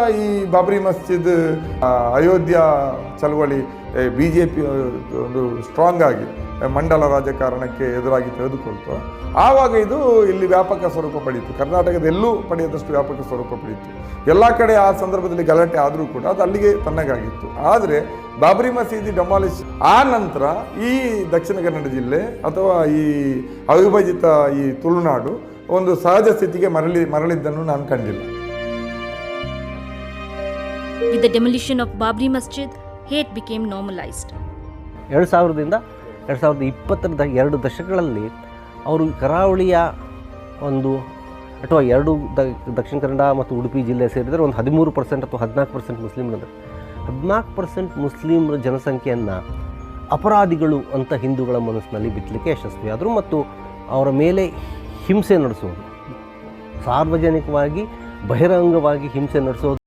ಈ ಬಾಬ್ರಿ ಮಸ್ಜಿದ್ ಅಯೋಧ್ಯ ಚಳವಳಿ BJP ಒಂದು ಸ್ಟ್ರಾಂಗ್ ಆಗಿ ಮಂಡಲ ರಾಜಕಾರಣಕ್ಕೆ ಎದುರಾಗಿ ತೆಗೆದುಕೊಳ್ತು. ಆವಾಗ ಇದು ಇಲ್ಲಿ ವ್ಯಾಪಕ ಸ್ವರೂಪ ಪಡೀತು. ಕರ್ನಾಟಕದ ಎಲ್ಲೂ ಪಡೆಯದಷ್ಟು ವ್ಯಾಪಕ ಸ್ವರೂಪ ಪಡೀತು. ಎಲ್ಲ ಕಡೆ ಆ ಸಂದರ್ಭದಲ್ಲಿ ಗಲಾಟೆ ಆದರೂ ಕೂಡ ಅದು ಅಲ್ಲಿಗೆ ತಣ್ಣಗಾಗಿತ್ತು. ಆದರೆ ಬಾಬ್ರಿ ಮಸೀದಿ ಡೆಮಾಲಿಷ್ ಆ ನಂತರ ಈ ದಕ್ಷಿಣ ಕನ್ನಡ ಜಿಲ್ಲೆ ಅಥವಾ ಈ ಅವಿಭಜಿತ ಈ ತುಳುನಾಡು ಒಂದು ಸಹಜ ಸ್ಥಿತಿಗೆ ಮರಳಿದ್ದನ್ನು ನಾನು ಕಂಡಿಲ್ಲ. With the demolition of Babri Masjid, hate became normalized. 2000ರಿಂದ 2020ರ 2 ದಶಕಗಳಲ್ಲಿ ಅವರು ಕರಾವಳಿಯ ಒಂದು ಅಥವಾ ಎರಡು ದಕ್ಷಿಣ ಕನ್ನಡ ಮತ್ತು ಉಡುಪಿ ಜಿಲ್ಲೆ ಸೇರಿದರೆ ಒಂದು 13% ಅಥವಾ 14% ಮುಸ್ಲಿಮರು. 14% ಮುಸ್ಲಿಮರ ಜನಸಂಖ್ಯೆಯನ್ನು ಅಪರಾಧಿಗಳು ಅಂತ ಹಿಂದೂಗಳ ಮನಸ್ಸಿನಲ್ಲಿ ಬಿತ್ತಲಿಕ್ಕೆ ಯಶಸ್ವಿಯಾದರು ಮತ್ತು ಅವರ ಮೇಲೆ ಹಿಂಸೆ ನಡೆಸೋದು, ಸಾರ್ವಜನಿಕವಾಗಿ ಬಹಿರಂಗವಾಗಿ ಹಿಂಸೆ ನಡೆಸೋದು